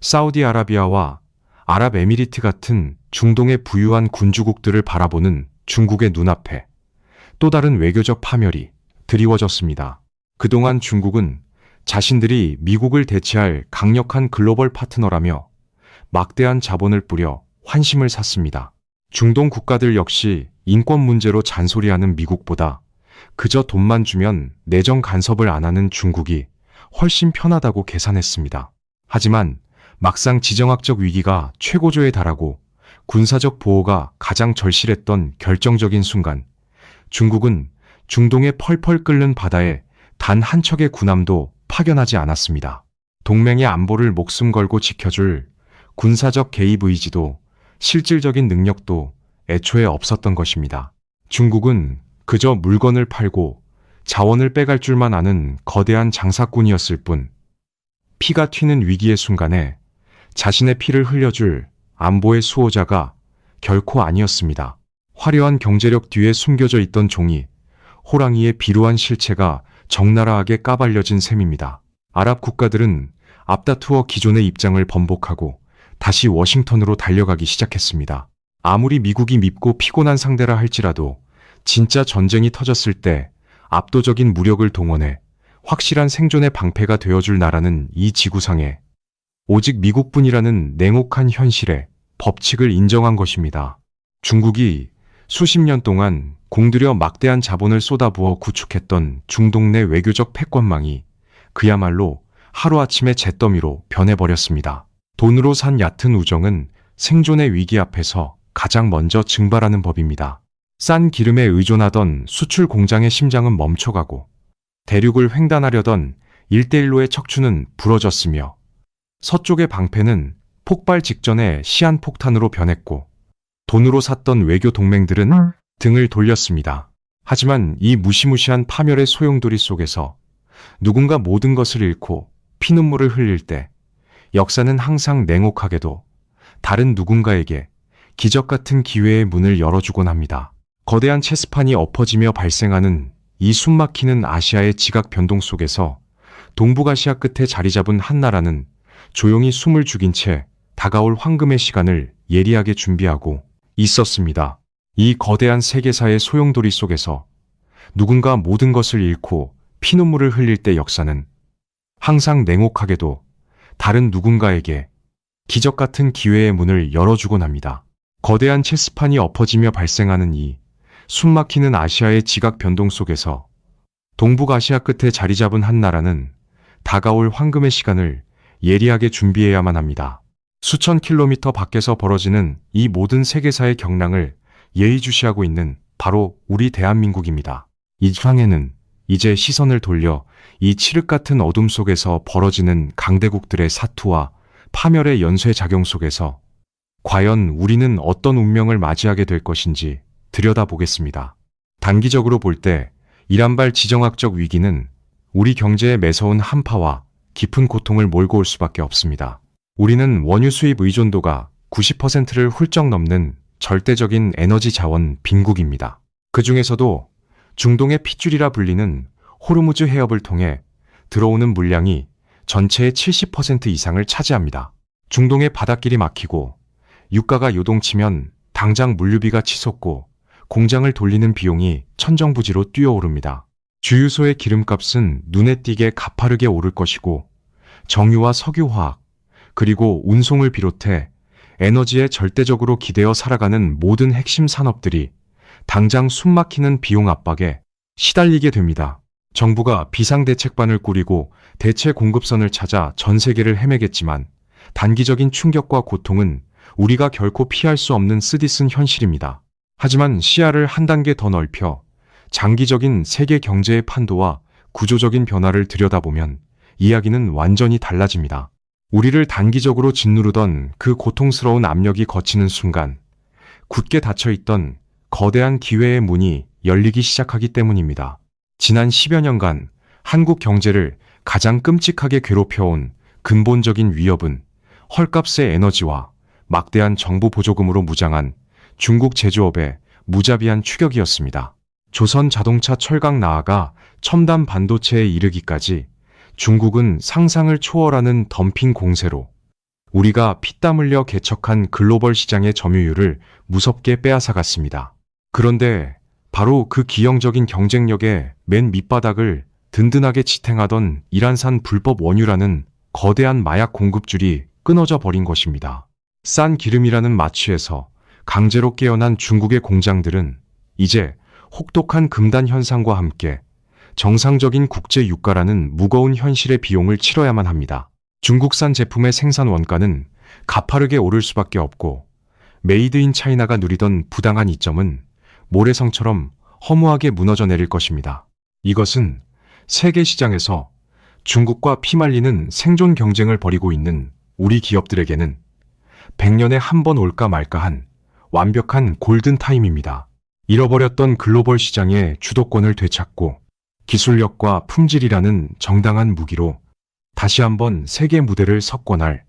사우디아라비아와 아랍에미리트 같은 중동의 부유한 군주국들을 바라보는 중국의 눈앞에 또 다른 외교적 파멸이 드리워졌습니다. 그동안 중국은 자신들이 미국을 대체할 강력한 글로벌 파트너라며 막대한 자본을 뿌려 환심을 샀습니다. 중동 국가들 역시 인권 문제로 잔소리하는 미국보다 그저 돈만 주면 내정 간섭을 안 하는 중국이 훨씬 편하다고 계산했습니다. 하지만 막상 지정학적 위기가 최고조에 달하고 군사적 보호가 가장 절실했던 결정적인 순간, 중국은 중동의 펄펄 끓는 바다에 단 한 척의 군함도 파견하지 않았습니다. 동맹의 안보를 목숨 걸고 지켜줄 군사적 개입 의지도 실질적인 능력도 애초에 없었던 것입니다. 중국은 그저 물건을 팔고 자원을 빼갈 줄만 아는 거대한 장사꾼이었을 뿐, 피가 튀는 위기의 순간에 자신의 피를 흘려줄 안보의 수호자가 결코 아니었습니다. 화려한 경제력 뒤에 숨겨져 있던 종이 호랑이의 비루한 실체가 적나라하게 까발려진 셈입니다. 아랍 국가들은 앞다투어 기존의 입장을 번복하고 다시 워싱턴으로 달려가기 시작했습니다. 아무리 미국이 밉고 피곤한 상대라 할지라도 진짜 전쟁이 터졌을 때 압도적인 무력을 동원해 확실한 생존의 방패가 되어줄 나라는 이 지구상에 오직 미국뿐이라는 냉혹한 현실에 법칙을 인정한 것입니다. 중국이 수십 년 동안 공들여 막대한 자본을 쏟아부어 구축했던 중동 내 외교적 패권망이 그야말로 하루아침에 잿더미로 변해버렸습니다. 돈으로 산 얕은 우정은 생존의 위기 앞에서 가장 먼저 증발하는 법입니다. 싼 기름에 의존하던 수출 공장의 심장은 멈춰가고 대륙을 횡단하려던 일대일로의 척추는 부러졌으며 서쪽의 방패는 폭발 직전에 시한폭탄으로 변했고 돈으로 샀던 외교 동맹들은 등을 돌렸습니다. 하지만 이 무시무시한 파멸의 소용돌이 속에서 누군가 모든 것을 잃고 피눈물을 흘릴 때 역사는 항상 냉혹하게도 다른 누군가에게 기적 같은 기회의 문을 열어주곤 합니다. 거대한 체스판이 엎어지며 발생하는 이 숨막히는 아시아의 지각 변동 속에서 동북아시아 끝에 자리 잡은 한 나라는 조용히 숨을 죽인 채 다가올 황금의 시간을 예리하게 준비하고 있었습니다. 이 거대한 세계사의 소용돌이 속에서 누군가 모든 것을 잃고 피눈물을 흘릴 때 역사는 항상 냉혹하게도 다른 누군가에게 기적 같은 기회의 문을 열어주곤 합니다. 거대한 체스판이 엎어지며 발생하는 이 숨막히는 아시아의 지각 변동 속에서 동북아시아 끝에 자리 잡은 한 나라는 다가올 황금의 시간을 예리하게 준비해야만 합니다. 수천 킬로미터 밖에서 벌어지는 이 모든 세계사의 경랑을 예의주시하고 있는 바로 우리 대한민국입니다. 이 상에는 이제 시선을 돌려 이 칠흑 같은 어둠 속에서 벌어지는 강대국들의 사투와 파멸의 연쇄작용 속에서 과연 우리는 어떤 운명을 맞이하게 될 것인지 들여다보겠습니다. 단기적으로 볼 때 이란발 지정학적 위기는 우리 경제에 매서운 한파와 깊은 고통을 몰고 올 수밖에 없습니다. 우리는 원유 수입 의존도가 90%를 훌쩍 넘는 절대적인 에너지 자원 빈국입니다. 그 중에서도 중동의 핏줄이라 불리는 호르무즈 해협을 통해 들어오는 물량이 전체의 70% 이상을 차지합니다. 중동의 바닷길이 막히고 유가가 요동치면 당장 물류비가 치솟고 공장을 돌리는 비용이 천정부지로 뛰어오릅니다. 주유소의 기름값은 눈에 띄게 가파르게 오를 것이고 정유와 석유화학 그리고 운송을 비롯해 에너지에 절대적으로 기대어 살아가는 모든 핵심 산업들이 당장 숨막히는 비용 압박에 시달리게 됩니다. 정부가 비상대책반을 꾸리고 대체 공급선을 찾아 전 세계를 헤매겠지만 단기적인 충격과 고통은 우리가 결코 피할 수 없는 쓰디쓴 현실입니다. 하지만 시야를 한 단계 더 넓혀 장기적인 세계 경제의 판도와 구조적인 변화를 들여다보면 이야기는 완전히 달라집니다. 우리를 단기적으로 짓누르던 그 고통스러운 압력이 걷히는 순간 굳게 닫혀있던 거대한 기회의 문이 열리기 시작하기 때문입니다. 지난 10여 년간 한국 경제를 가장 끔찍하게 괴롭혀온 근본적인 위협은 헐값의 에너지와 막대한 정부 보조금으로 무장한 중국 제조업의 무자비한 추격이었습니다. 조선 자동차 철강 나아가 첨단 반도체에 이르기까지 중국은 상상을 초월하는 덤핑 공세로 우리가 피땀 흘려 개척한 글로벌 시장의 점유율을 무섭게 빼앗아갔습니다. 그런데 바로 그 기형적인 경쟁력의 맨 밑바닥을 든든하게 지탱하던 이란산 불법 원유라는 거대한 마약 공급줄이 끊어져 버린 것입니다. 싼 기름이라는 마취에서 강제로 깨어난 중국의 공장들은 이제 혹독한 금단 현상과 함께 정상적인 국제 유가라는 무거운 현실의 비용을 치러야만 합니다. 중국산 제품의 생산 원가는 가파르게 오를 수밖에 없고 메이드 인 차이나가 누리던 부당한 이점은 모래성처럼 허무하게 무너져 내릴 것입니다. 이것은 세계 시장에서 중국과 피말리는 생존 경쟁을 벌이고 있는 우리 기업들에게는 100년에 한 번 올까 말까한 완벽한 골든타임입니다. 잃어버렸던 글로벌 시장의 주도권을 되찾고 기술력과 품질이라는 정당한 무기로 다시 한번 세계 무대를 석권할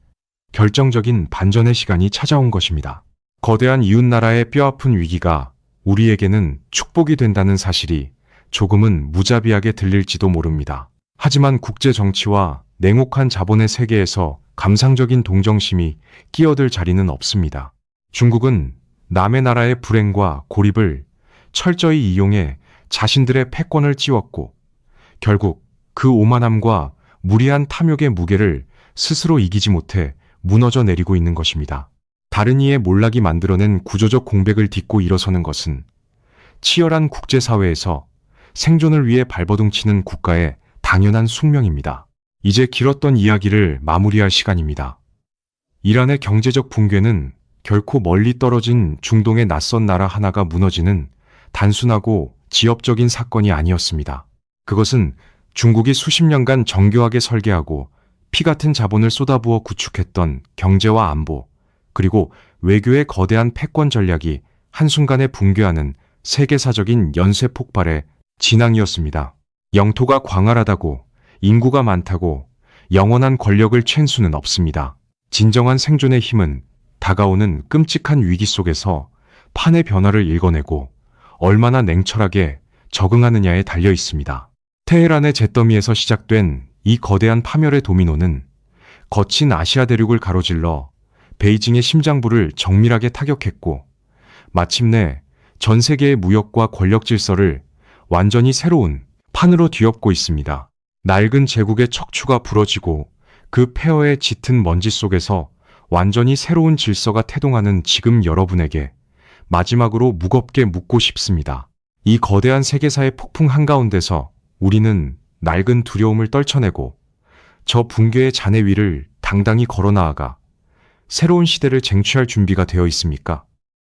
결정적인 반전의 시간이 찾아온 것입니다. 거대한 이웃나라의 뼈아픈 위기가 우리에게는 축복이 된다는 사실이 조금은 무자비하게 들릴지도 모릅니다. 하지만 국제 정치와 냉혹한 자본의 세계에서 감상적인 동정심이 끼어들 자리는 없습니다. 중국은 남의 나라의 불행과 고립을 철저히 이용해 자신들의 패권을 찌웠고 결국 그 오만함과 무리한 탐욕의 무게를 스스로 이기지 못해 무너져 내리고 있는 것입니다. 다른 이의 몰락이 만들어낸 구조적 공백을 딛고 일어서는 것은 치열한 국제사회에서 생존을 위해 발버둥치는 국가의 당연한 숙명입니다. 이제 길었던 이야기를 마무리할 시간입니다. 이란의 경제적 붕괴는 결코 멀리 떨어진 중동의 낯선 나라 하나가 무너지는 단순하고 지엽적인 사건이 아니었습니다. 그것은 중국이 수십 년간 정교하게 설계하고 피 같은 자본을 쏟아부어 구축했던 경제와 안보, 그리고 외교의 거대한 패권 전략이 한순간에 붕괴하는 세계사적인 연쇄 폭발의 진앙이었습니다. 영토가 광활하다고, 인구가 많다고 영원한 권력을 챈 수는 없습니다. 진정한 생존의 힘은 다가오는 끔찍한 위기 속에서 판의 변화를 읽어내고 얼마나 냉철하게 적응하느냐에 달려 있습니다. 테헤란의 잿더미에서 시작된 이 거대한 파멸의 도미노는 거친 아시아 대륙을 가로질러 베이징의 심장부를 정밀하게 타격했고 마침내 전 세계의 무역과 권력 질서를 완전히 새로운 판으로 뒤엎고 있습니다. 낡은 제국의 척추가 부러지고 그 폐허의 짙은 먼지 속에서 완전히 새로운 질서가 태동하는 지금 여러분에게 마지막으로 무겁게 묻고 싶습니다. 이 거대한 세계사의 폭풍 한가운데서 우리는 낡은 두려움을 떨쳐내고 저 붕괴의 잔해 위를 당당히 걸어나아가 새로운 시대를 쟁취할 준비가 되어 있습니까?